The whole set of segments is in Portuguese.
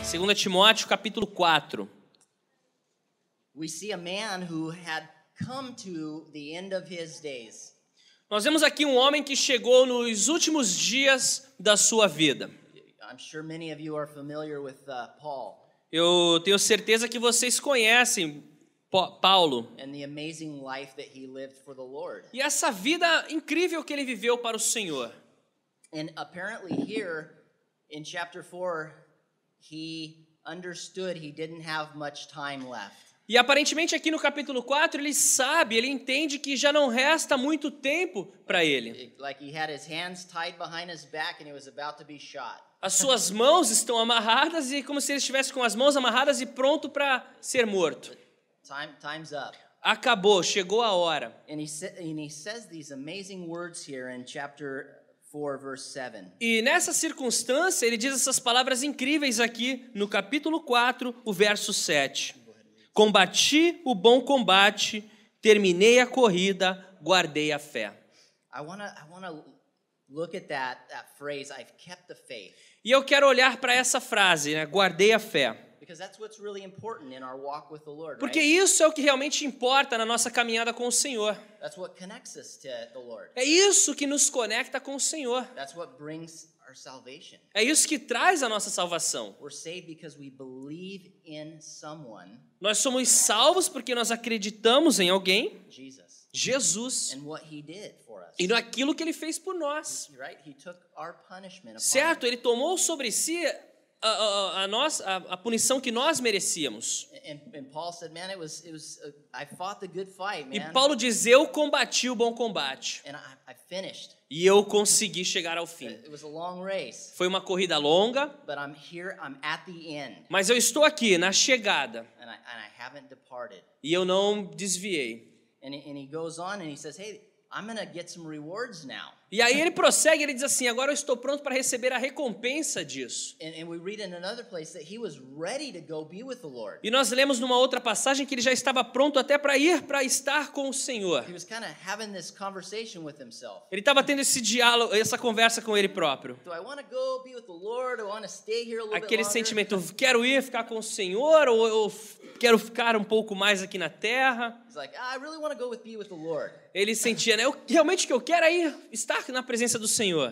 2 Timóteo, capítulo 4. We see a man who had come to the end of his days. Nós vemos aqui um homem que chegou nos últimos dias da sua vida. I'm sure many of you are familiar with Paul Eu tenho certeza que vocês conhecem Paulo and the amazing life that he lived for the Lord. e essa vida incrível que ele viveu para o Senhor. And apparently here in chapter 4, he understood he didn't have much time left. E aparentemente aqui no capítulo 4 ele entende que já não resta muito tempo para ele. Like he had his hands tied behind his back and he was about to be shot. As suas mãos estão amarradas e como se ele estivesse com as mãos amarradas e pronto para ser morto. Time's up. Acabou, chegou a hora. And he says these amazing words here in chapter 4 verse 7. E nessa circunstância, ele diz essas palavras incríveis aqui no capítulo 4, o verso 7. Combati o bom combate, terminei a corrida, guardei a fé. I want to look at that phrase, I've kept the faith. E eu quero olhar para essa frase, né? Guardei a fé. Because that's what's really important in our walk with the Lord, Porque right? isso é o que realmente importa na nossa caminhada com o Senhor. That's what connects us to the Lord. É isso que nos conecta com o Senhor. That's what brings our salvation. É isso que traz a nossa salvação. We're saved because we believe in someone, Nós somos salvos porque nós acreditamos em alguém, Jesus, Jesus, and what he did for us. e naquilo que ele fez por nós. Right? He took our punishment upon Certo, him. ele tomou sobre si a punição que nós merecíamos. And Paul said, man, I fought the good fight, E man. Paulo diz, eu combati o bom combate. And I finished. E eu consegui chegar ao fim. It was a long race, Foi uma corrida longa, but I'm here, I'm at the end, mas eu estou aqui na chegada. and I haven't departed. E eu não desviei. And he goes on and he says, hey, I'm going to get some rewards now. E aí ele prossegue, ele diz assim, agora eu estou pronto para receber a recompensa disso. And we read in another place that he was ready to go be with the Lord. E nós lemos numa outra passagem que ele já estava pronto até para ir, para estar com o Senhor. He was kind of having this conversation with himself. Ele estava tendo esse diálogo, essa conversa com ele próprio. Do I want to go be with the Lord? Do I want to stay here a little Aquele bit longer? sentimento, quero ir ficar com o Senhor ou quero ficar um pouco mais aqui na terra. He's like, I really want to go be with the Lord. Ele sentia, né? Realmente o que eu quero é ir estar na presença do Senhor.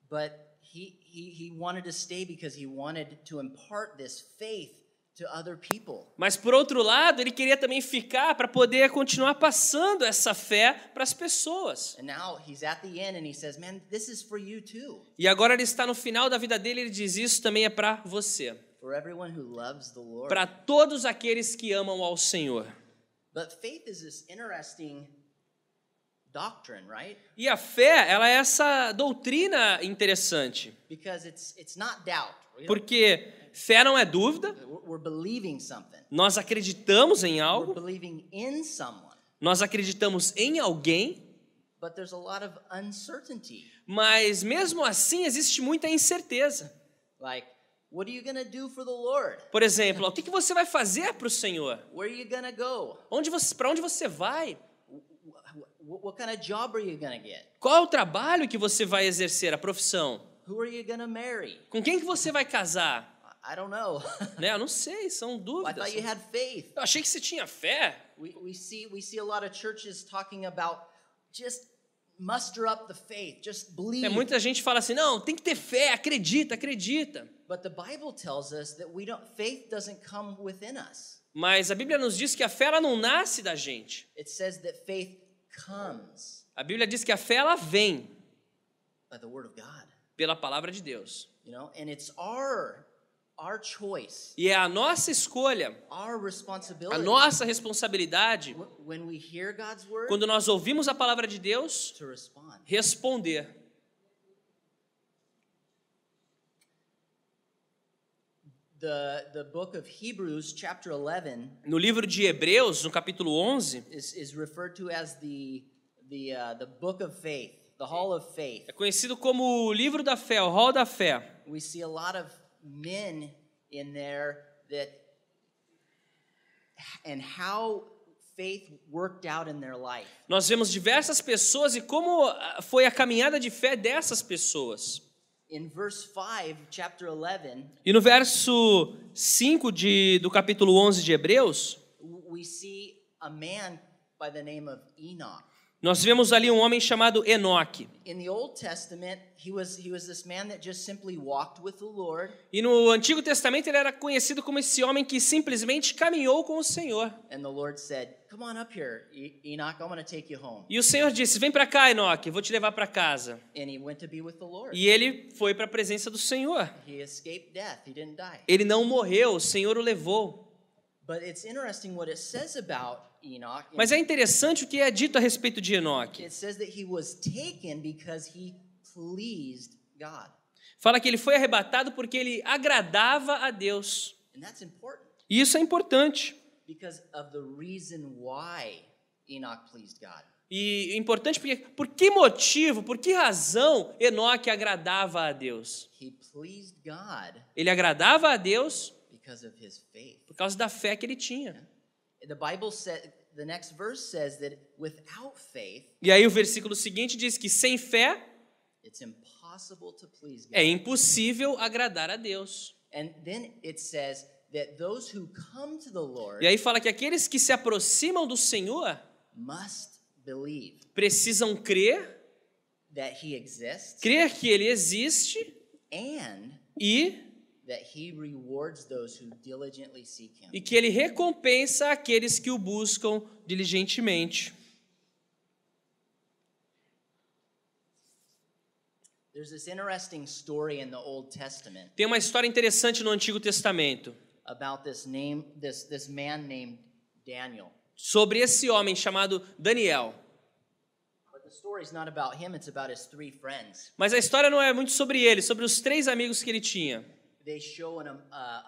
But he wanted to stay because he wanted to impart this faith to other people. Mas por outro lado, ele queria também ficar para poder continuar passando essa fé para as pessoas. And now he's at the end and he says, man, this is for you too. E agora ele está no final da vida dele, ele diz, isso também é para você. For everyone who loves the Lord. Para todos aqueles que amam ao Senhor. But faith is this interesting doctrine, right? E a fé, ela é essa doutrina interessante. Because it's not doubt. Porque fé não é dúvida, We're believing something. nós acreditamos em We're algo, believing in someone. nós acreditamos em alguém, But there's a lot of uncertainty. mas mesmo assim existe muita incerteza. Like, what are you going to do for the Lord? Por exemplo, o que você vai fazer para o Senhor? Where are you going to go? Para onde você vai? What kind of job are you going to get? Qual é o trabalho que você vai exercer, a profissão? Who are you going to marry? Com quem que você vai casar? I don't know. Né? Eu não sei, são I dúvidas. thought you had faith. Eu achei que você tinha fé. We see a lot of churches talking about just muster up the faith, just believe. Muita gente fala assim, não, tem que ter fé, acredita, acredita. But the Bible tells us that faith doesn't come within us. Mas a Bíblia nos diz que a fé ela não nasce da gente. It says that faith comes A Bíblia diz que a fé ela vem by the word of God. pela palavra de Deus. You know, and it's our choice, E é a nossa escolha, our a responsibility. nossa responsabilidade, When we hear God's word, quando nós ouvimos a palavra de Deus, to respond. responder. The book of Hebrews, chapter 11, No livro de Hebreus, no capítulo 11, is referred to as the book of faith, the hall of faith. é conhecido como o livro da fé, o rol da fé. We see a lot of men in there and how faith worked out in their life. Nós vemos diversas pessoas e como foi a caminhada de fé dessas pessoas. in verse 5, chapter 11, E no verso 5 do capítulo 11 de Hebreus, we see a man by the name of Enoch. nós vemos ali um homem chamado Enoque. In the Old Testament, he was this man that just simply walked with the Lord. E no Antigo Testamento ele era conhecido como esse homem que simplesmente caminhou com o Senhor. And the Lord said, "Come on up here, Enoch. I'm going to take you home." E o Senhor disse: vem para cá, Enoque, eu vou te levar para casa. And he went to be with the Lord. E ele foi para a presença do Senhor. He escaped death. He didn't die. Ele não morreu, o Senhor o levou. But it's interesting what it says about Enoch. Mas é interessante o que é dito a respeito de Enoque. It says that he was taken because he pleased God. Fala que ele foi arrebatado porque ele agradava a Deus. And that's important E isso é importante. because of the reason why Enoch pleased God. E importante porque por que motivo, por que razão Enoque agradava a Deus? He pleased God Ele agradava a Deus because of his faith. por causa da fé que ele tinha. The Bible said, the next verse says that without faith, E aí o versículo seguinte diz que sem fé it's impossible to please God. é impossível agradar a Deus. And then it says that those who come to the Lord E aí fala que aqueles que se aproximam do Senhor must believe precisam crer that he exists que ele existe and e that he rewards those who diligently seek him. que ele recompensa aqueles que o buscam diligentemente. There's this interesting story in the Old Testament Tem uma história interessante no Antigo Testamento about this man named Daniel. sobre esse homem chamado Daniel. But the story's not about him, it's about his three friends. Mas a história não é muito sobre ele, sobre os 3 amigos que ele tinha. They show an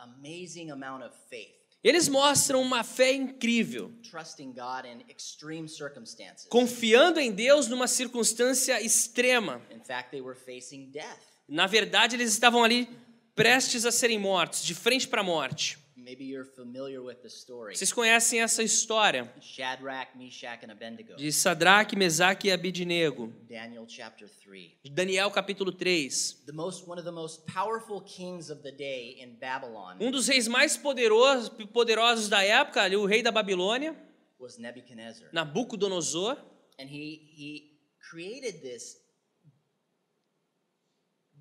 amazing amount of faith, Eles mostram uma fé incrível, trusting God in extreme circumstances. confiando em Deus numa circunstância extrema. In fact, they were facing death. Na verdade, eles estavam ali prestes a serem mortos, de frente para a morte. Maybe you're familiar with the story. Vocês conhecem essa história Shadrach, Meshach, and Abednego. de Sadraque, Mesaque e Abednego, Daniel chapter 3. de Daniel capítulo 3. One of the most powerful kings of the day in Babylon Um dos reis mais poderosos da época, ali, o rei da Babilônia, was Nebuchadnezzar. Nabucodonosor, And he created this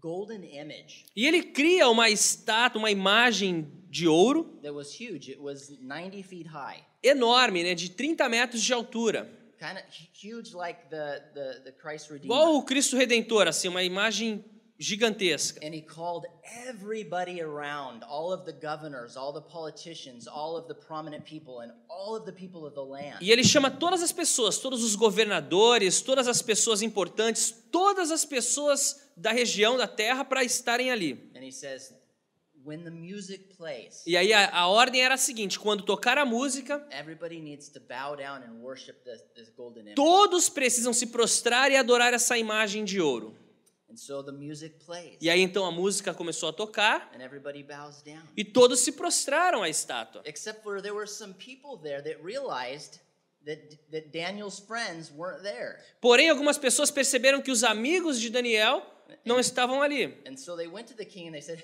golden image e ele cria uma estátua, uma imagem de ouro that was huge. It was 90 feet high. enorme, né, de 30 metros de altura. Kind of huge like the Christ Redeemer. Igual o Cristo Redentor, assim, uma imagem gigantesca. And he called everybody around, all of the governors, all the politicians, all of the prominent people, and all of the people of the land. E ele chama todas as pessoas, todos os governadores, todas as pessoas importantes, todas as pessoas da região da terra para estarem ali. And he says, when the music plays, E aí a ordem era a seguinte: quando tocar a música, everybody needs to bow down and worship this golden image. todos precisam se prostrar e adorar essa imagem de ouro. And so the music plays, E aí então a música começou a tocar and everybody bows down. e todos se prostraram à estátua. Except for there were some people there that realized that Daniel's friends weren't there. Porém, algumas pessoas perceberam que os amigos de Daniel não estavam ali. And so they went to the king and they said,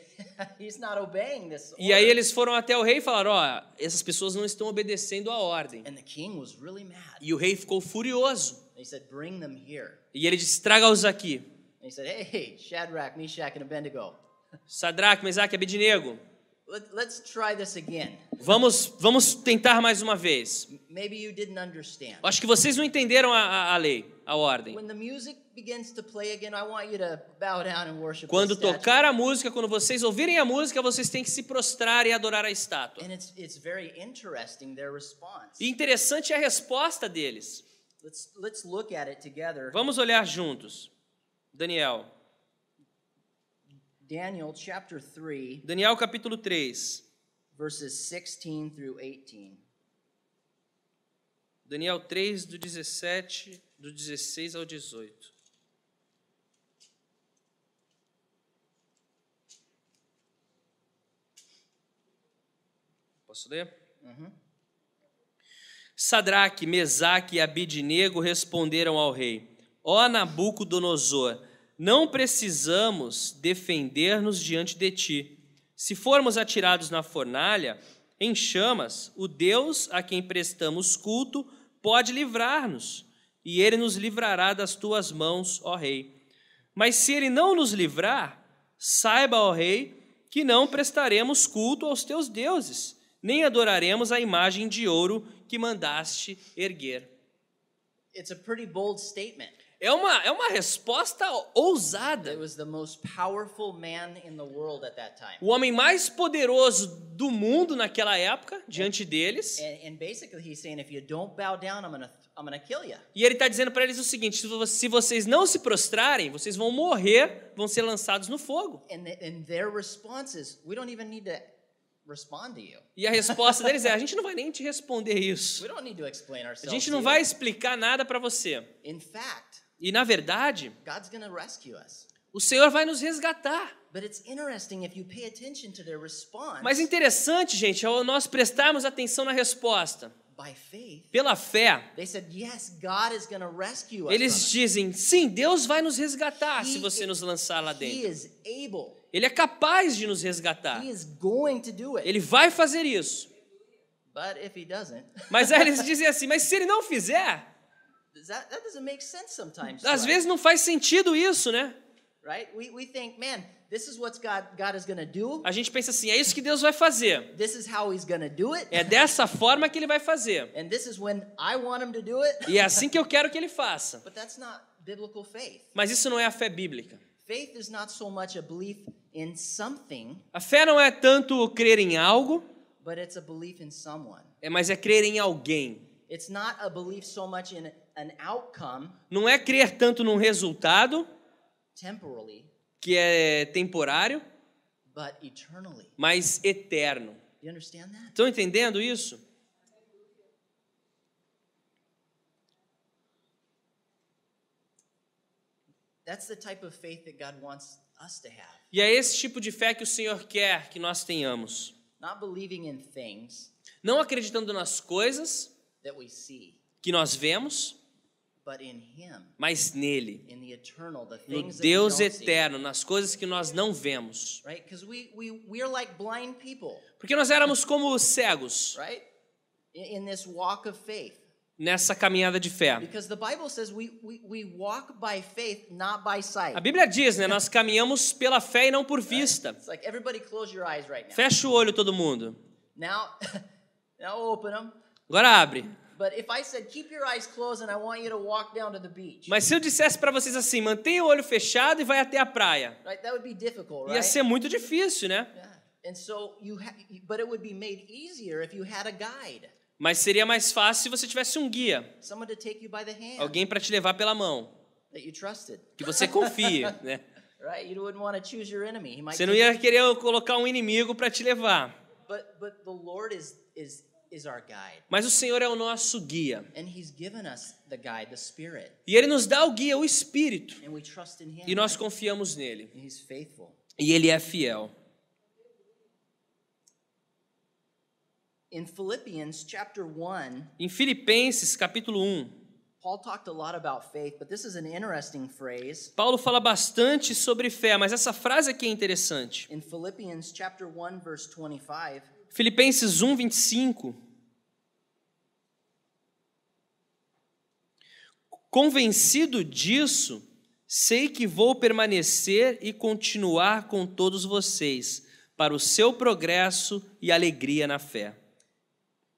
he's not obeying this E aí order. eles foram até o rei e falaram: ó, essas pessoas não estão obedecendo a ordem. And the king was really mad. E o rei ficou furioso. He said, bring them here. E ele disse: traga-os aqui. And he said, hey, Shadrach, Meshach, and Abednego, Sadraque, Mesaque e Abednego, let's try this again. vamos tentar mais uma vez. Maybe you didn't understand. Acho que vocês não entenderam a lei, a ordem. When the music begins to play again, I want you to bow down and worship Quando the statue. tocar a música, quando vocês ouvirem a música, vocês têm que se prostrar e adorar a estátua. And it's very interesting, their response. E interessante é a resposta deles. Let's look at it together. Vamos olhar juntos. Daniel chapter 3, Daniel capítulo 3. verses 16 through 18. Daniel 3, do 16 ao 18. Posso ler? Sadraque, Mesaque e Abednego responderam ao rei: Ó Nabucodonosor, não precisamos defender-nos diante de ti. Se formos atirados na fornalha, em chamas, o Deus a quem prestamos culto pode livrar-nos, e ele nos livrará das tuas mãos, ó rei. Mas se ele não nos livrar, saiba, ó rei, que não prestaremos culto aos teus deuses, nem adoraremos a imagem de ouro que mandaste erguer. It's a pretty bold statement. É uma resposta ousada. It was the most powerful man in the world at that time. O homem mais poderoso do mundo naquela época, diante deles. And basically he's saying, if you don't bow down, I'm gonna kill you. E ele está dizendo para eles o seguinte: se vocês não se prostrarem, vocês vão morrer, vão ser lançados no fogo. And their response is, we don't even need to respond to you. E a resposta deles é: a gente não vai nem te responder isso. We don't need to explain A ourselves. gente to não you. vai explicar nada para você. In fact, E na verdade, God's gonna rescue us. o Senhor vai nos resgatar. But it's interesting if you pay attention to their response. Mas interessante, gente, é nós prestarmos atenção na resposta. By faith, Pela fé, they said, yes, God is gonna rescue us. eles dizem: sim, Deus vai nos resgatar He se você nos lançar lá He dentro. is able. Ele é capaz de nos resgatar. He is going to do it. Ele vai fazer isso. But if he doesn't, Mas aí eles dizem assim: mas se ele não fizer, that doesn't make sense sometimes. to às us, vezes não faz sentido isso, né? right? We think, man, this is what God is gonna do. A gente pensa assim: é isso que Deus vai fazer. This is how he's gonna do it. É dessa forma que ele vai fazer. And this is when I want him to do it. E é assim que eu quero que ele faça. But that's not biblical faith. Mas isso não é a fé bíblica. Faith is not so much a belief in something, A fé não é tanto crer em algo, but it's a belief in someone. mas é crer em alguém. It's not a belief so much in an outcome Não é crer tanto num resultado, temporally, que é temporário, but eternally. mas eterno. You understand that? Estão entendendo isso? That's the type of faith that God wants us to have. E é esse tipo de fé que o Senhor quer que nós tenhamos. Not believing in things Não acreditando nas coisas that we see, que nós vemos, but in Him, mas nele, in the eternal, the no things that Deus we don't see. eterno, nas coisas que nós não vemos. Right? Because we're like blind people, Porque nós éramos como cegos right? In this walk of faith. nessa caminhada de fé. Because the Bible says we walk by faith, not by sight. A Bíblia diz, né? Nós caminhamos pela fé e não por vista. It's like everybody close your eyes right now. Fecha o olho todo mundo. Now open them. Agora abre. But if I said keep your eyes closed and I want you to walk down to the beach, Mas se eu dissesse para vocês assim: mantenha o olho fechado e vai até a praia, right? That would be difficult, ia right? ser muito difícil, né? Yeah. And so but it would be made easier if you had a guide, Mas seria mais fácil se você tivesse um guia, someone to take you by the hand alguém para te levar pela mão, that you trusted, que você confie, né? right? You wouldn't want to choose your enemy. He might Você não take ia querer colocar um inimigo para te levar. But the Lord is our guide. Mas o Senhor é o nosso guia. And He's given us the guide, the Spirit. E Ele nos dá o guia, o Espírito. And we trust in Him. E nós right? confiamos nele. And He's faithful. E Ele é fiel. In Philippians chapter 1, Em Filipenses, capítulo 1, Paul talked a lot about faith, but this is an interesting phrase. Paulo fala bastante sobre fé, mas essa frase aqui é interessante. In Philippians chapter 1, verse 25, Filipenses 1, 25. Convencido disso, sei que vou permanecer e continuar com todos vocês, para o seu progresso e alegria na fé.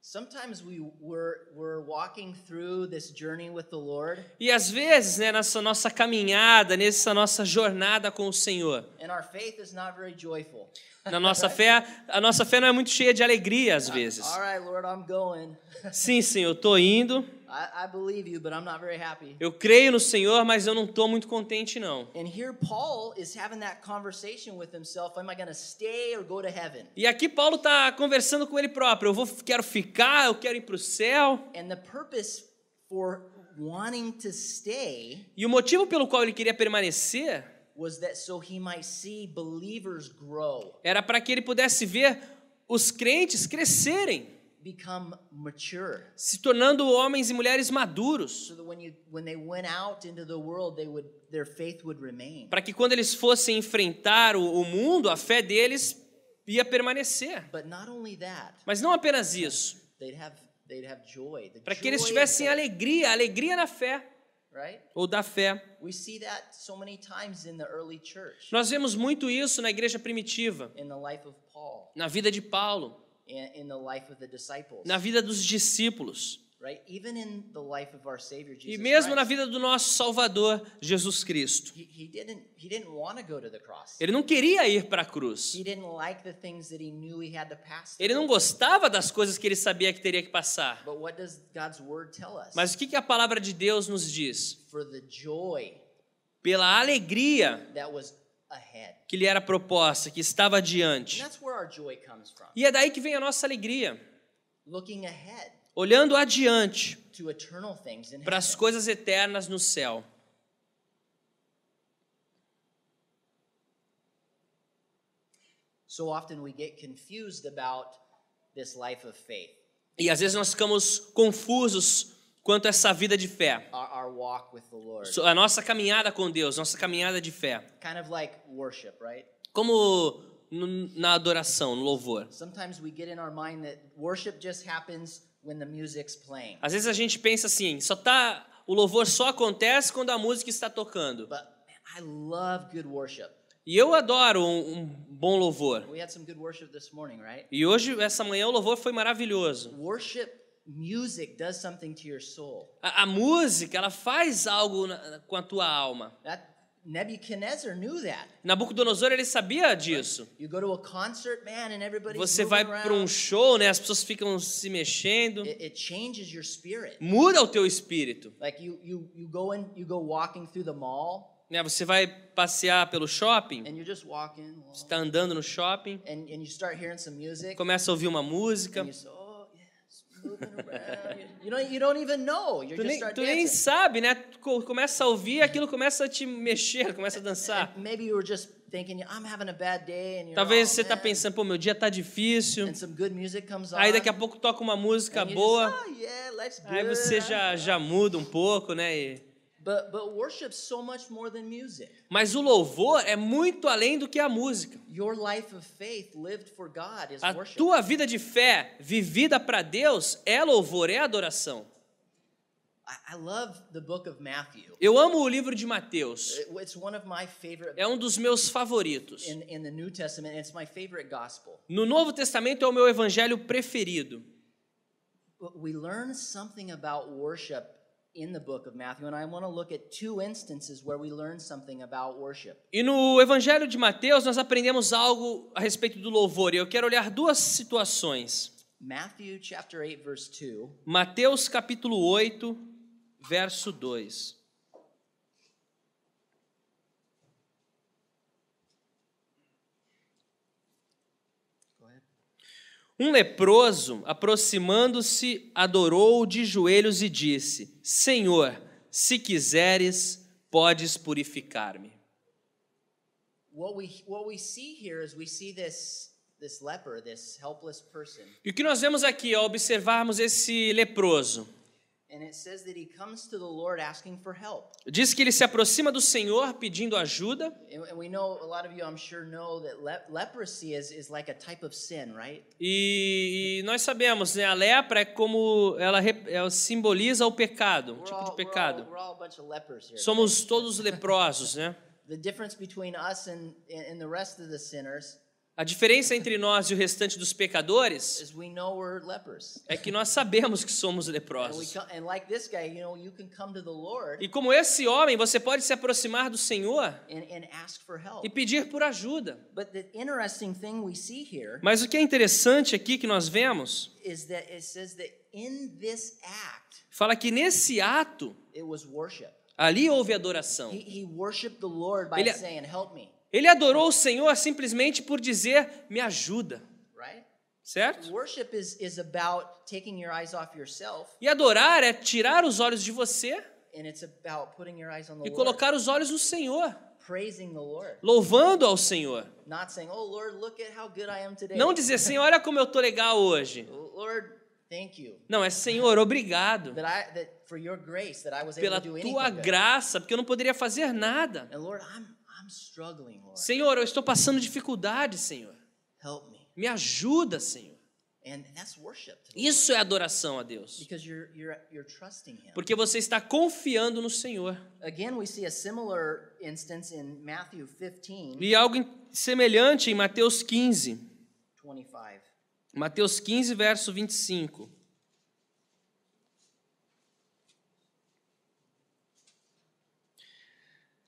sometimes we're walking through this journey with the Lord, E às vezes, né, nessa nossa caminhada, nessa nossa jornada com o Senhor, and our faith is not very joyful. a nossa fé não é muito cheia de alegria às vezes. All right, Lord, I'm going. Sim, Senhor, eu estou indo, I believe you, but I'm not very happy. eu creio no Senhor, mas eu não estou muito contente não. And here Paul is having that conversation with himself. Am I going to stay or go to heaven? E aqui Paulo está conversando com ele próprio. Quero ficar, eu quero ir para o céu. And the purpose for wanting to stay E o motivo pelo qual ele queria permanecer was that so he might see believers grow. era para que ele pudesse ver os crentes crescerem. become mature. se tornando homens e mulheres maduros, So that when they went out into the world, their faith would remain. para que quando eles fossem enfrentar o mundo, a fé deles ia permanecer. But not only that, Mas não apenas isso, they'd have joy. The para que eles joy of tivessem faith, alegria na fé, right? ou da fé. We see that so many times in the early church, Nós vemos muito isso na igreja primitiva, in the life of Paul, na vida de Paulo, in the life of the disciples, na vida dos discípulos, right? Even in the life of our Savior e Jesus mesmo na Christ. vida do nosso Salvador, Jesus Cristo. He didn't want to go to the cross. Ele não queria ir para a cruz. He didn't like the things that he knew he had to pass Ele não through. gostava das coisas que ele sabia que teria que passar. But what does God's word tell us? Mas o que a palavra de Deus nos diz? For the joy Pela alegria that was ahead. que lhe era proposta, que estava And adiante. that's where our joy comes from. E é daí que vem a nossa alegria, Looking ahead olhando adiante to eternal things in para as heaven. coisas eternas no céu. So often we get confused about this life of faith, E às vezes nós ficamos confusos quanto a essa vida de fé, our walk with the Lord. a nossa caminhada com Deus, nossa caminhada de fé. Kind of like worship, right? Como na adoração, no louvor. Sometimes we get in our mind that worship just happens when the music's playing. Às vezes a gente pensa assim, o louvor só acontece quando a música está tocando. But man, I love good worship. E eu adoro um bom louvor. We had some good worship this morning, right? E hoje, essa manhã, o louvor foi maravilhoso. Worship music does something to your soul. A música, ela faz algo com a tua alma. Nebuchadnezzar knew that. Nabucodonosor, ele sabia disso. You go to a concert, man, and everybody's Você moving vai para um around. show, né? As pessoas ficam se mexendo. It changes your spirit. Muda o teu espírito. Like you go walking through the mall, Né? Você vai passear pelo shopping, and you're just walking, você está andando no shopping, and you start hearing some music, começa a ouvir uma música. and you say, oh, yes, moving around. You don't even know. You Tu just nem, start tu nem dancing. sabe, né? Tu começa a ouvir, aquilo começa a te mexer, começa a dançar. And maybe you were just thinking, I'm having a bad day, and you're Talvez oh, você está man. pensando, pô, meu dia tá difícil. And some good music comes on. Aí daqui a pouco toca uma música and you boa. just, oh, yeah, life's good. Aí você já muda um pouco, né? But worship's so much more than music. Mas o louvor é muito além do que a música. Your life of faith lived for God is A worship. tua vida de fé vivida para Deus é louvor, é adoração. I love the book of Matthew. Eu amo o livro de Mateus. It's one of my favorite É um dos meus favoritos. in the New Testament. It's my favorite gospel. No Novo Testamento é o meu evangelho preferido. But we learn something about worship in the book of Matthew, and I want to look at two instances where we learn something about worship. E no evangelho de Mateus nós aprendemos algo a respeito do louvor. E eu quero olhar duas situações. Matthew chapter 8 verse 2. Mateus capítulo 8, verso 2. Go ahead. Um leproso, aproximando-se, adorou de joelhos e disse: Senhor, se quiseres, podes purificar-me. What we see here is we see this leper, this helpless person. E o que nós vemos aqui ao observarmos esse leproso? And it says that he comes to the Lord asking for help. Diz que ele se aproxima do Senhor pedindo ajuda. And we know, a lot of you I'm sure know that leprosy is like a type of sin, right? E nós sabemos, né, a lepra é como ela simboliza o pecado, um We're tipo all, de pecado. we're all a bunch of lepers here. Somos todos leprosos, né? The difference between us and the rest of the sinners A diferença entre nós e o restante dos pecadores is we know we're lepers. é que nós sabemos que somos And leprosos. and like this guy, you can come to the Lord E como esse homem, você pode se aproximar do Senhor and ask for help. e pedir por ajuda. But the interesting thing we see here Mas o que é interessante aqui que nós vemos, is that it says that in this act, fala que nesse ato, it was worship. ali houve adoração. He worshiped the Lord by Ele- saying, help me, Ele adorou o Senhor simplesmente por dizer, me ajuda, right? certo? Worship is about taking your eyes off yourself, E adorar é tirar os olhos de você and it's about putting your eyes on the e Lord, colocar os olhos no Senhor, praising the Lord, louvando ao Senhor. not saying, oh Lord, look at how good I am today. Não dizer assim, olha como eu tô legal hoje. Lord, thank you. Não, é Senhor, obrigado That for your grace that I was able pela to do anything tua good. graça, porque eu não poderia fazer nada. And Lord, I'm struggling, Lord. Senhor, eu estou passando dificuldade, Senhor. Help me. Me ajuda, Senhor. And that's worship to the Isso é adoração a Deus. because you're trusting him. Porque você está confiando no Senhor. Again, we see a similar instance in Matthew 15, E algo semelhante em Mateus 15. 25. Mateus 15, verso 25.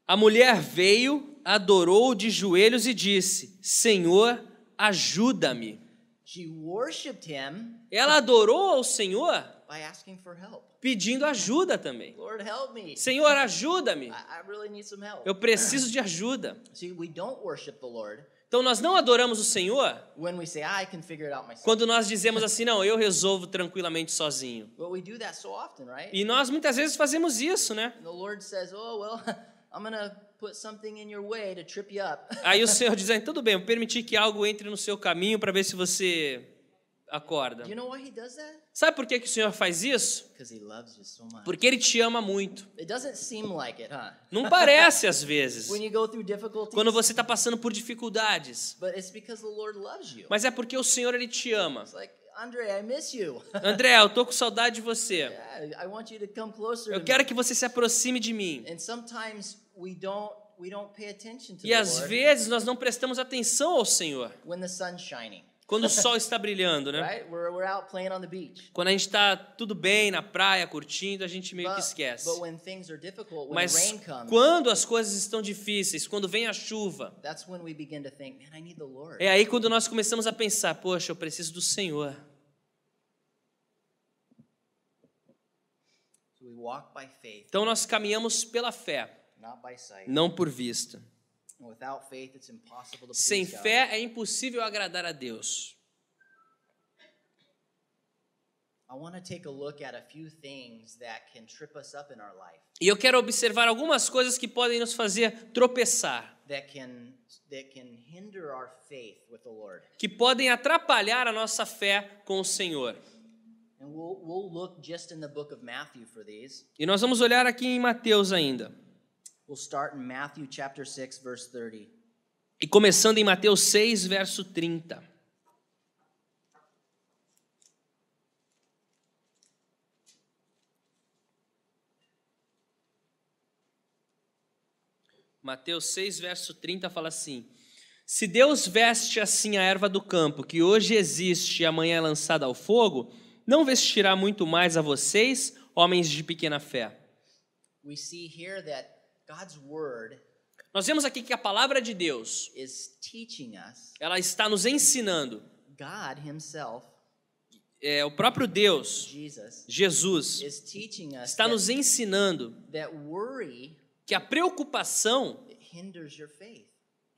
A mulher veio, adorou de joelhos e disse: Senhor, ajuda-me. She worshipped him Ela adorou ao Senhor by asking for help. pedindo ajuda também. Lord, help me. Senhor, ajuda-me. I really need some help. Eu preciso de ajuda. See, we don't worship the Lord Então nós não adoramos o Senhor when we say, I can figure it out myself. quando nós dizemos assim, não, eu resolvo tranquilamente sozinho. But we do that so often, right? E nós muitas vezes fazemos isso, né? And the Lord says, oh, well, I'm going to put something in your way to trip you up. Aí o Senhor diz, tudo bem, eu permiti que algo entre no seu caminho para ver se você acorda. Do you know why he does that? Sabe por que que o Senhor faz isso? Because he loves you so much. Porque Ele te ama muito. It doesn't seem like it, huh? Não parece às vezes, When you go through difficulties. quando você está passando por dificuldades. But it's because the Lord loves you. Mas é porque o Senhor, Ele te ama. It's like, Andre, I miss you. André, eu tô com saudade de você. Yeah, I want you to come closer Eu to quero me. que você se aproxime de mim. And sometimes we don't pay attention to E the às Lord vezes nós não prestamos atenção ao Senhor. when the sun's shining. Quando o sol está brilhando, né? Right? We're out playing on the beach. Quando a gente está tudo bem na praia, curtindo, a gente meio que But esquece. when things are difficult, when the Mas rain comes, quando as coisas estão difíceis, quando vem a chuva, that's when we begin to think, man, I need the Lord. é aí quando nós começamos a pensar, poxa, eu preciso do Senhor. So we walk by faith, Então nós caminhamos pela fé, not by sight. não por vista. And without faith, it's impossible to Sem please God. fé é impossível agradar a Deus. I want to take a look at a few things that can trip us up in our life, E eu quero observar algumas coisas que podem nos fazer tropeçar, that can hinder our faith with the Lord. que podem atrapalhar a nossa fé com o Senhor. And we'll look just in the book of Matthew for these. E nós vamos olhar aqui em Mateus ainda. We'll start in Matthew chapter 6, verse 30. E começando em Mateus 6, verso 30. Mateus 6, verso 30 fala assim: Se Deus veste assim a erva do campo, que hoje existe e amanhã é lançada ao fogo, não vestirá muito mais a vocês, homens de pequena fé. We see here that God's word Nós vemos aqui que a palavra de Deus, is teaching us, ela está nos ensinando, God himself, o próprio Deus, Jesus, Jesus, is teaching us está nos ensinando that worry que a preocupação hinders your faith.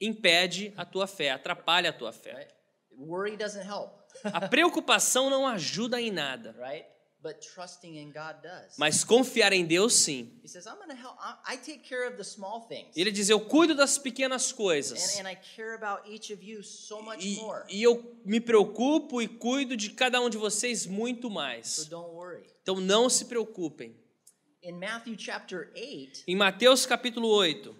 impede a tua fé, atrapalha a tua fé. Right? Worry doesn't help, A preocupação não ajuda em nada, right? But trusting in God does. mas confiar em Deus sim. He says, I'm going to help. I take care of the small things. Ele diz, eu cuido das pequenas coisas. And I care about each of you so much E, more. e eu me preocupo e cuido de cada um de vocês muito So mais. don't worry. Então não se preocupem. In Matthew chapter 8, Em Mateus capítulo 8,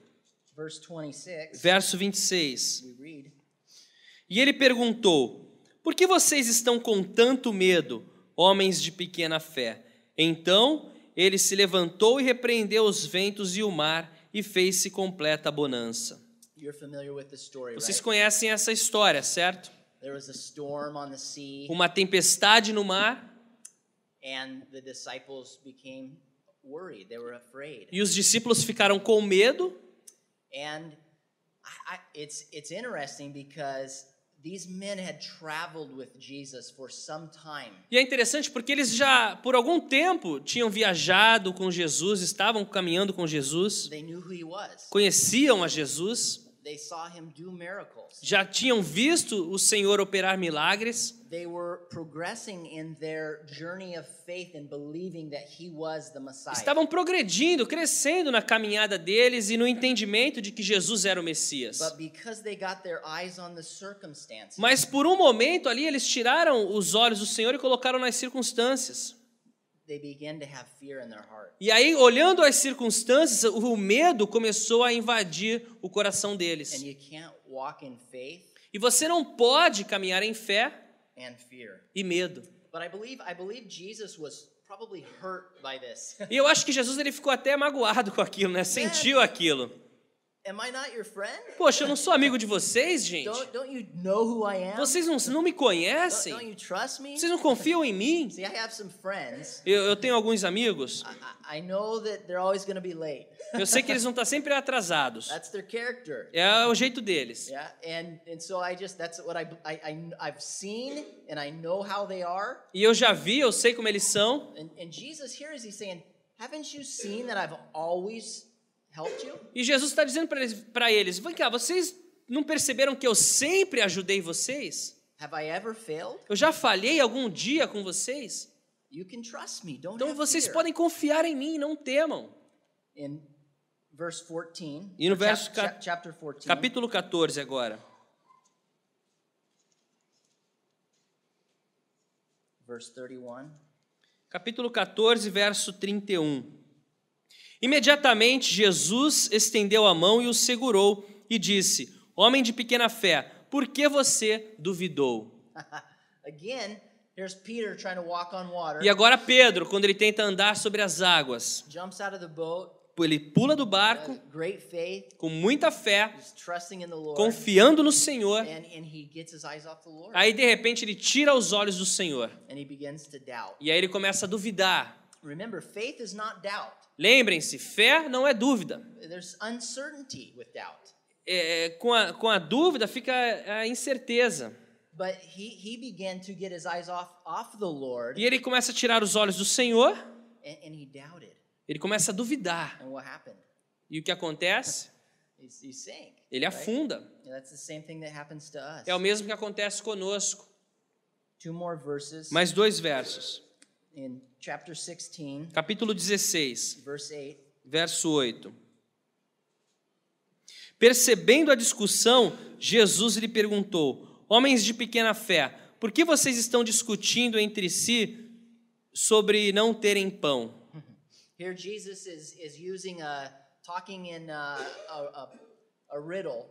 verse 26, verso 26. we read, E ele perguntou, por que vocês estão com tanto medo, homens de pequena fé? Então ele se levantou e repreendeu os ventos e o mar e fez-se completa bonança. You're familiar with the story, Vocês right? conhecem essa história, certo? There was a storm on the sea, Uma tempestade no mar and the disciples became worried. They were afraid. e os discípulos ficaram com medo. And it's interesting because these men had traveled with Jesus for some time. E é interessante porque eles já, por algum tempo, tinham viajado com Jesus, estavam caminhando com Jesus, They knew who he was. conheciam a Jesus, They saw him do miracles. já tinham visto o Senhor operar milagres, They were progressing in their journey of faith and believing that he was the Messiah. estavam progredindo, crescendo na caminhada deles e no entendimento de que Jesus era o Messias. But because they got their eyes on the circumstances, Mas por um momento ali eles tiraram os olhos do Senhor e colocaram nas circunstâncias. they began to have fear in their heart. E aí, olhando as circunstâncias, o medo começou a invadir o coração And deles. you can't walk in faith E você não pode caminhar em fé and fear. e medo. But I believe Jesus was probably hurt by this. E eu acho que Jesus ele ficou até magoado com aquilo, né? Sentiu aquilo. Am I not your friend? Poxa, eu não sou amigo de vocês, gente? Don't you know who I am? Vocês não me Don't conhecem? you trust me? Vocês não confiam em mim? See, I have some friends. Eu tenho alguns amigos. I know that they're always going to be late. Eu sei que eles vão estar sempre atrasados. That's their character. É o jeito deles. Yeah, and so that's what I've seen and I know how they are. E eu já vi, eu sei como eles são. And Jesus here is he's saying, haven't you seen that I've always helped you? E Jesus está dizendo para eles, vem cá, vocês não perceberam que eu sempre ajudei vocês? Have I ever failed? Eu já falhei algum dia com vocês? You can trust me. Don't Então have vocês fear. podem confiar em mim, não temam. In verse 14, E no or verso chapter 14, Capítulo 14 agora. verse 31. Capítulo 14, verso 31. Imediatamente Jesus estendeu a mão e o segurou e disse, homem de pequena fé, por que você duvidou? Again, here's Peter trying to walk on water. E agora Pedro, quando ele tenta andar sobre as águas, Jumps out of the boat. ele pula do barco Great faith. com muita fé, He's trusting in the Lord. confiando no Senhor. And he gets his eyes off the Lord. Aí de repente ele tira os olhos do Senhor. And he begins to doubt. E aí ele começa a duvidar. Remember, faith is not doubt. Lembrem-se, fé não é dúvida. There's uncertainty with doubt. Com a dúvida fica a incerteza. But he began to get his eyes off the Lord, E ele começa a tirar os olhos do Senhor, and he doubted. ele começa a duvidar. And what happened? E o que acontece? He sank. Ele afunda. And that's the same thing that happens to us. É o mesmo que acontece conosco. 2 more verses. Mais 2 versos. In chapter 16, Capítulo 16, verse 8. verso 8. Percebendo a discussão, Jesus lhe perguntou, homens de pequena fé, por que vocês estão discutindo entre si sobre não terem pão? Here Jesus is using talking in a riddle,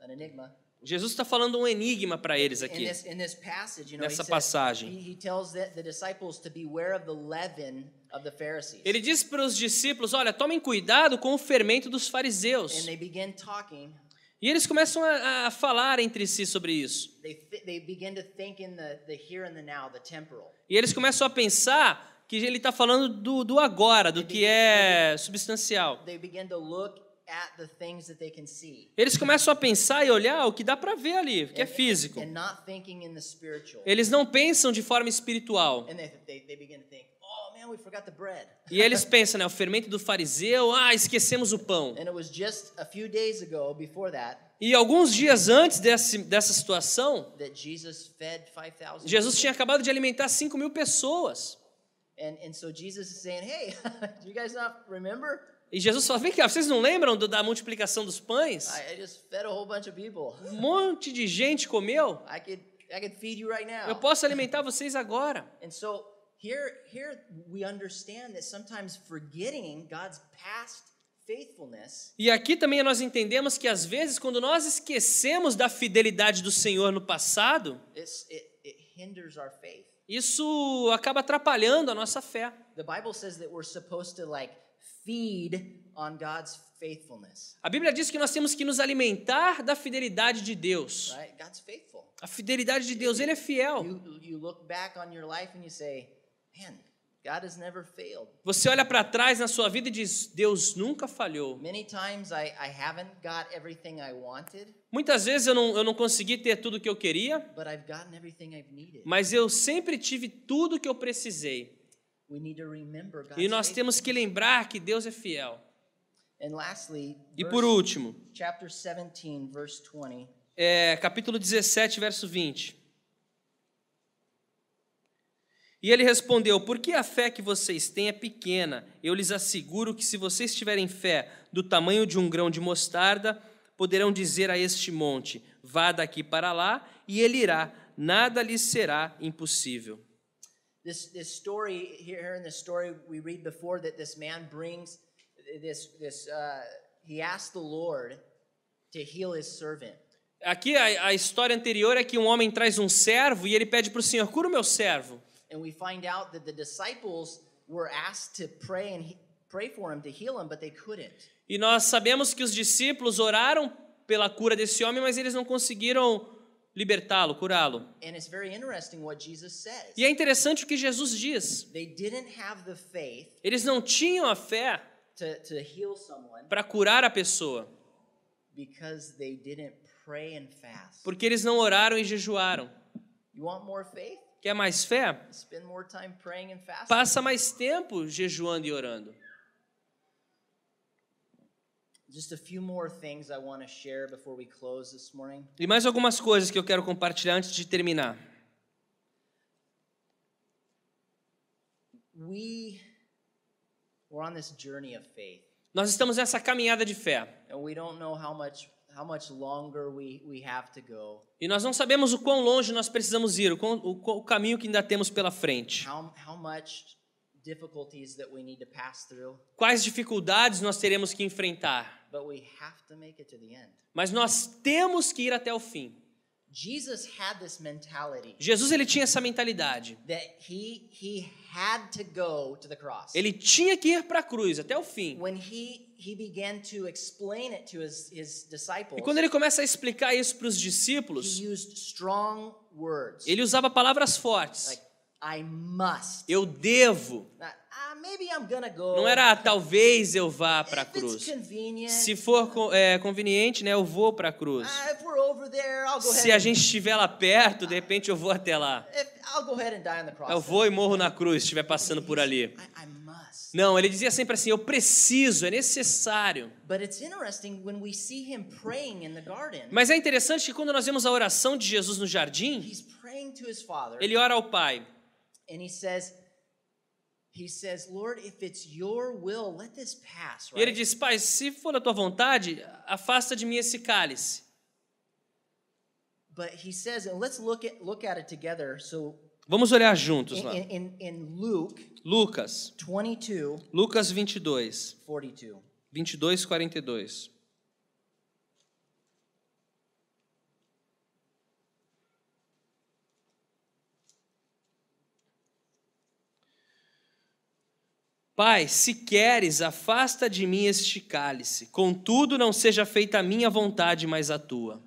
an enigma. Jesus está falando um enigma para eles aqui. In this passage, Nessa he says- passagem. he tells the disciples to beware of the leaven of the Pharisees. Ele diz para os discípulos, olha, tomem cuidado com o fermento dos And fariseus. they begin talking. E eles começam a falar entre si sobre isso. They begin to think in the here and the now, the temporal. E eles começam a pensar que ele está falando do agora, do que é substancial. They begin to look at the things that they can see. Eles começam a pensar e olhar o que dá para ver ali, o que é físico. And not thinking in the spiritual. Eles não pensam de forma espiritual. And they begin to think, oh man, we forgot the bread. E eles pensam, né, o fermento do fariseu, esquecemos o pão. And it was just a few days ago, before that, E alguns dias antes dessa situação, that Jesus fed 5,000 Jesus people. tinha acabado de alimentar 5.000 pessoas. And so Jesus is saying, hey, do you guys not remember? E Jesus fala, vem cá, vocês não lembram da multiplicação dos pães? I just fed a whole bunch of people. Um monte de gente comeu. I could feed you right now. Eu posso alimentar vocês agora. And so here we understand that sometimes forgetting God's past faithfulness E aqui também nós entendemos que às vezes quando nós esquecemos da fidelidade do Senhor no passado, it hinders our faith. isso acaba atrapalhando a nossa fé. The Bible says that we're supposed to feed on God's faithfulness, A Bíblia diz que nós temos que nos alimentar da fidelidade de Deus. right? God's faithful. A fidelidade de Deus, Ele é fiel. You look back on your life and you say, man, God has never failed. Você olha para trás na sua vida e diz, Deus nunca falhou. Many times I haven't got everything I wanted, Muitas vezes eu não consegui ter tudo o que eu queria, but I've gotten everything I've needed. mas eu sempre tive tudo o que eu precisei. We need to remember God's E nós faithfulness. temos que lembrar que Deus é fiel. And lastly, E por último, chapter 17, verse 20. capítulo 17, verso 20. E ele respondeu: por que a fé que vocês têm é pequena? Eu lhes asseguro que se vocês tiverem fé do tamanho de um grão de mostarda, poderão dizer a este monte: vá daqui para lá, e ele irá. Nada lhes será impossível. This story here in this story we read before that this man brings he asked the Lord to heal his servant. Aqui a história anterior é que um homem traz um servo e ele pede para o Senhor: cura o meu servo. And we find out that the disciples were asked to pray for him to heal him, but they couldn't. E nós sabemos que os discípulos oraram pela cura desse homem, mas eles não conseguiram libertá-lo, curá-lo. And it's very interesting what Jesus says. E é interessante o que Jesus diz. They didn't have the faith Eles não tinham a fé to heal someone para curar a pessoa, because they didn't pray and fast. porque eles não oraram e jejuaram. You want more faith? Quer mais fé? Spend more time praying and fasting. Passa mais tempo jejuando e orando. Just a few more things I want to share before we close this morning. E mais algumas coisas que eu quero compartilhar antes de terminar. We're on this journey of faith, Nós estamos nessa caminhada de fé. and we don't know how much longer we have to go. E nós não sabemos o quão longe nós precisamos ir, o caminho que ainda temos pela frente. How much difficulties that we need to pass through, Quais dificuldades nós teremos que enfrentar. but we have to make it to the end. Mas nós temos que ir até o fim. Jesus had this mentality Jesus, ele tinha essa mentalidade. that he had to go to the cross. Ele tinha que ir para a cruz até o fim. When he began to explain it to his disciples, E quando ele começa a explicar isso para os he discípulos, used strong words ele usava palavras fortes. like I must. Eu devo. Maybe I'm gonna go. Não era talvez eu vá para a If it's cruz. convenient. Se for conveniente, né, eu vou para a cruz. If we're over there, I'll go Se a ahead. gente estiver lá perto, de repente eu vou até lá. I'll go ahead and die on the cross. Eu vou e morro na cruz, se estiver passando por ali. I must. Não, ele dizia sempre assim: eu preciso, é necessário. But it's interesting when we see him praying in the garden. Mas é interessante que quando nós vemos a oração de Jesus no jardim, He's praying to his Father, ele ora ao Pai. and he says, Lord, if it's your will, let this pass. E ele Right? diz: Pai, se for da tua vontade, afasta de mim esse cálice. But he says, and let's look at it together. So Vamos olhar juntos lá. in Luke Lucas 22, Lucas 22, 42. 22, 42. Pai, se queres, afasta de mim este cálice. Contudo, não seja feita a minha vontade, mas a tua.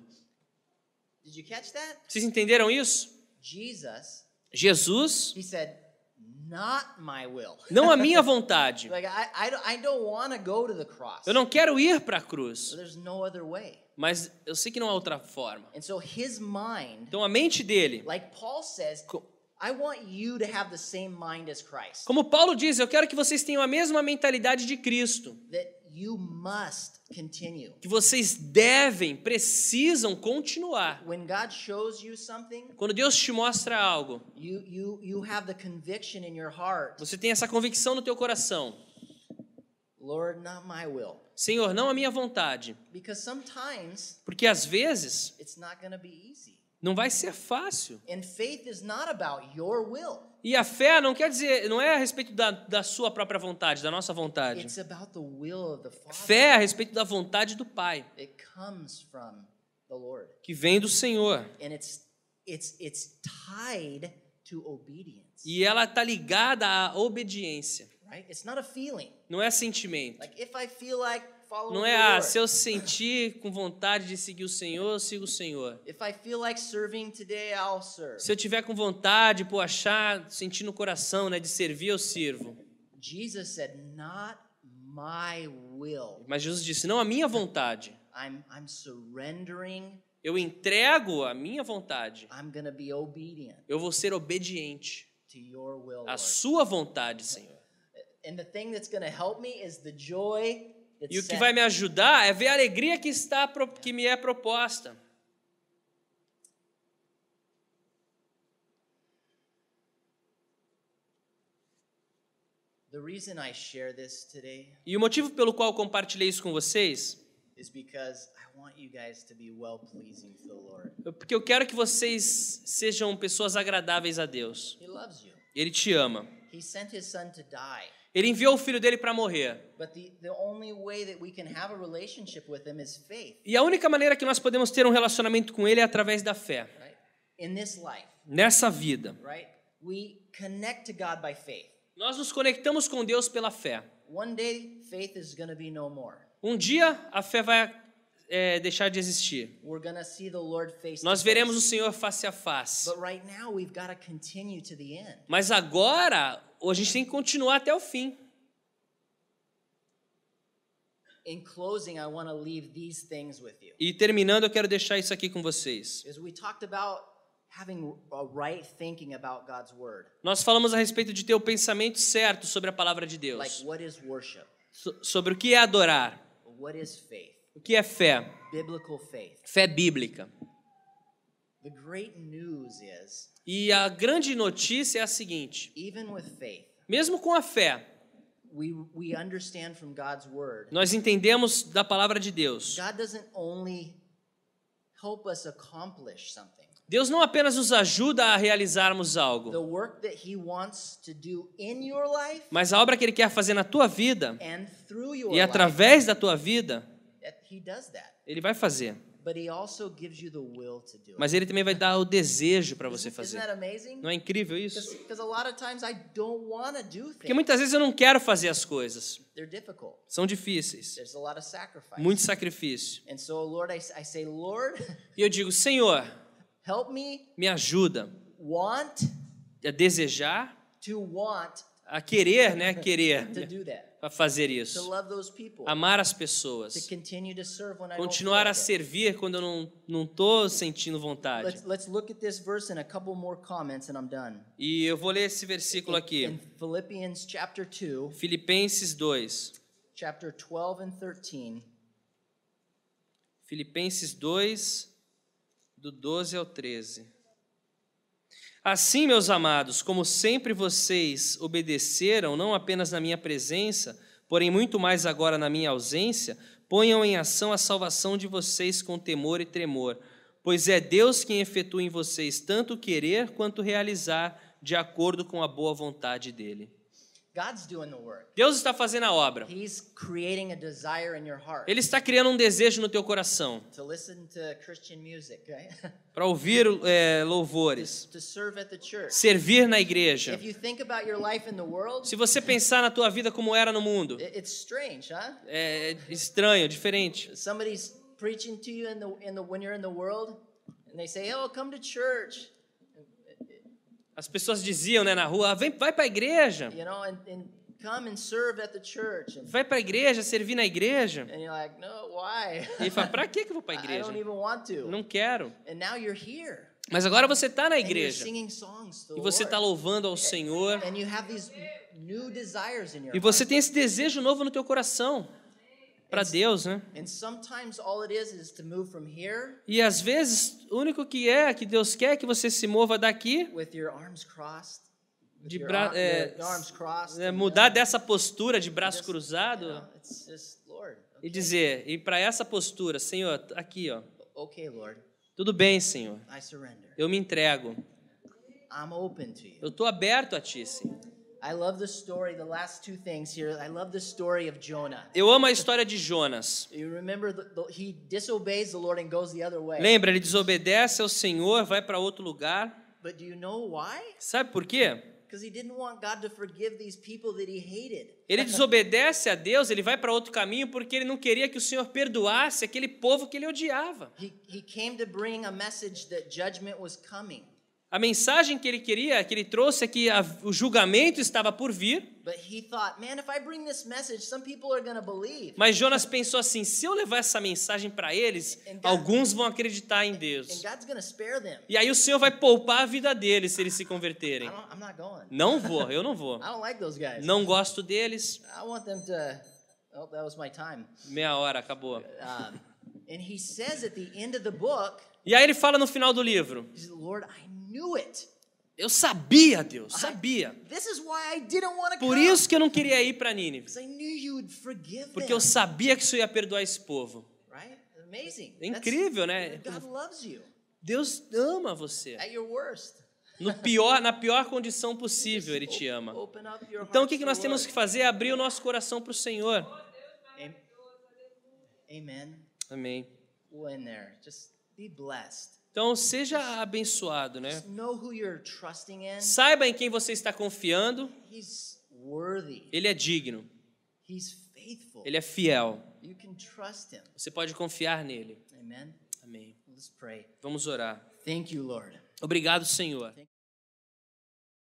Did you catch that? Vocês entenderam isso? Jesus, He said, not my will. não a minha vontade. Like I don't want to go to the cross. Eu não quero ir para a cruz, So there's no other way. mas eu sei que não há outra forma. And so his mind, Então a mente dele, like Paul says, I want you to have the same mind as Christ. como Paulo diz, eu quero que vocês tenham a mesma mentalidade de Cristo. That you must continue. Que vocês devem, precisam continuar. When God shows you something, Quando Deus te mostra algo, you have the conviction in your heart, você tem essa convicção no teu coração. Lord, not my will. Senhor, não a minha vontade. Because sometimes Porque às vezes it's not going to be easy. não vai ser fácil. And faith is not about your will. E a fé não quer dizer, não é a respeito da sua própria vontade, da nossa vontade. It's about the will of the Father. Fé é a respeito da vontade do Pai, It comes from the Lord. que vem do Senhor. And it's tied to obedience. E ela está ligada à obediência. Right? It's not a feeling. Não é sentimento. Like if I feel like following Não the é, Lord. se eu sentir com vontade de seguir o Senhor, eu sigo o Senhor. If I feel like serving today, I'll serve. Se eu tiver com vontade, sentir no coração, né, de servir, eu sirvo. Jesus said, not my will. Mas Jesus disse, não a minha vontade. I'm surrendering. Eu entrego a minha vontade. I'm going to be obedient Eu vou ser obediente to your will, à Lord. sua vontade, Senhor. And the thing that's going to help me is the joy E o que vai me ajudar é ver a alegria que me é proposta. The reason I share this today E o motivo pelo qual eu compartilhei isso com vocês is because I want you guys to be well-pleasing to the Lord. é porque eu quero que vocês sejam pessoas agradáveis a Deus. He loves you. Ele te ama. He sent his son to die. Ele enviou o filho dele para morrer. But the only way that we can have a relationship with him is faith, E a única maneira que nós podemos ter um relacionamento com ele é através da fé. right? In this life, Nessa vida, right? We connect to God by faith. nós nos conectamos com Deus pela fé. One day, faith is going to be no more. Um dia a fé vai deixar de existir. We're going to see the Lord face to Nós veremos o face. Senhor face a face. But right now, we've got to continue to the end. Mas agora, a gente tem que continuar até o fim. In closing, I want to leave these things with you. E terminando, eu quero deixar isso aqui com vocês. As we talked about having a right thinking about God's word. Nós falamos a respeito de ter o pensamento certo sobre a palavra de Like, Deus. what is worship? Sobre o que é adorar, What is faith? o que é fé, Biblical faith. fé bíblica. The great news is, E a grande notícia é a seguinte: even with faith, mesmo com a fé, we understand from God's word, nós entendemos da palavra de Deus. God doesn't only help us accomplish something. Deus não apenas nos ajuda a realizarmos The algo, work that he wants to do in your life mas a obra que Ele quer fazer na tua vida and through your e life, através da tua vida, he does that. Ele vai fazer. But he also gives you the will to do it. Mas Ele também vai dar o desejo para você Isn't fazer. that amazing? Não é incrível isso? Because a lot of times I don't want to do Porque things. muitas vezes eu não quero fazer as coisas. They're difficult. São difíceis. There's a lot of sacrifice. Muito sacrifício. And so, Lord, I say, Lord, E eu digo, Senhor, help me me ajuda want a desejar, to want a querer, né? Querer to do that. para fazer To isso. love those people. Amar as To pessoas. continue to serve when I don't feel Continuar a like it. servir quando eu não estou sentindo vontade. Let's look at this verse and a couple more comments and I'm done. E eu vou ler esse versículo In aqui. Philippians chapter 2, Filipenses 2. chapter 12 and 13. Filipenses 2, do 12 ao 13. Assim, meus amados, como sempre vocês obedeceram, não apenas na minha presença, porém muito mais agora na minha ausência, ponham em ação a salvação de vocês com temor e tremor, pois é Deus quem efetua em vocês tanto querer quanto realizar de acordo com a boa vontade dele. God's doing the work. Deus está fazendo a obra. He's creating a desire in your heart Ele está criando um desejo no teu coração to listen to Christian music, right? para ouvir louvores, To serve at the church. servir na igreja. If you think about your life in the world, Se você pensar na tua vida como era no mundo, it's strange, huh? é estranho, diferente. Somebody's preaching to you when you're in the world, and they say, "Oh, come to church," As pessoas diziam, né, na rua, vai para a igreja, you know, and come and serve at the church, vai para a igreja, servir na igreja. and you're like, "No, why? E ele fala, para que eu vou para a I igreja? don't even want to." Não quero. And now you're here, Mas agora você está na and you're igreja singing songs to the e você está Lord, louvando ao Senhor and you have these new desires in your e você tem esse desejo novo no teu coração para Deus, né? heart. And sometimes all it is to move from here E às vezes o único que Deus quer é que você se mova daqui, with your arms crossed, with de your bra your arms crossed, and, mudar dessa postura de braço just, cruzado. you know, it's just, Lord, E dizer, e para essa postura, Senhor, aqui, ó, okay, Lord, tudo bem, Senhor, I surrender. eu me entrego, I'm open to you. eu estou aberto a Ti, Senhor. I love the story, the last two things here. I love the story of Jonah. Eu amo a história de Jonas. You remember he disobeys the Lord and goes the other way. Lembra, ele desobedece ao Senhor, vai para outro lugar. But do you know why? Sabe por quê? Because he didn't want God to forgive these people that he hated. Ele desobedece a Deus, ele vai para outro caminho porque ele não queria que o Senhor perdoasse aquele povo que ele odiava. He came to bring a message that judgment was coming. A mensagem que ele queria, que ele trouxe é que o julgamento estava por vir. But he thought, man, if I bring this message, some people are going to believe. Mas Jonas pensou assim, se eu levar essa mensagem para eles, alguns vão acreditar em And Deus. God's going to spare them. E aí o Senhor vai poupar a vida deles se eles se converterem. I'm not going. Não vou, eu não vou. I don't like those guys. Não gosto deles. I want them to Oh, that was my time. Meia hora, acabou. And he says at the end of the book, E aí ele fala no final do livro, he says, Lord, I knew it. eu sabia, Deus, sabia. This is why I didn't want to Por come. isso que eu não queria ir para Nínive. Because I knew you would forgive Porque them. eu sabia que isso ia perdoar esse povo. Right? Amazing. É incrível, né? God loves you Deus ama você. at your worst. Na pior condição possível, Ele te ama. Open up your Então o hearts que nós to temos Lord. que fazer? É abrir o nosso coração para o Senhor. Amen. Amém. Well, in there, just be blessed. Então seja abençoado, né? Just know who you're trusting in. Saiba em quem você está confiando. He's worthy. Ele é digno. He's faithful. Ele é fiel. You can trust him. Você pode confiar nele. Amen. Amém. Let's pray. Vamos orar. Thank you, Lord. Obrigado, Senhor.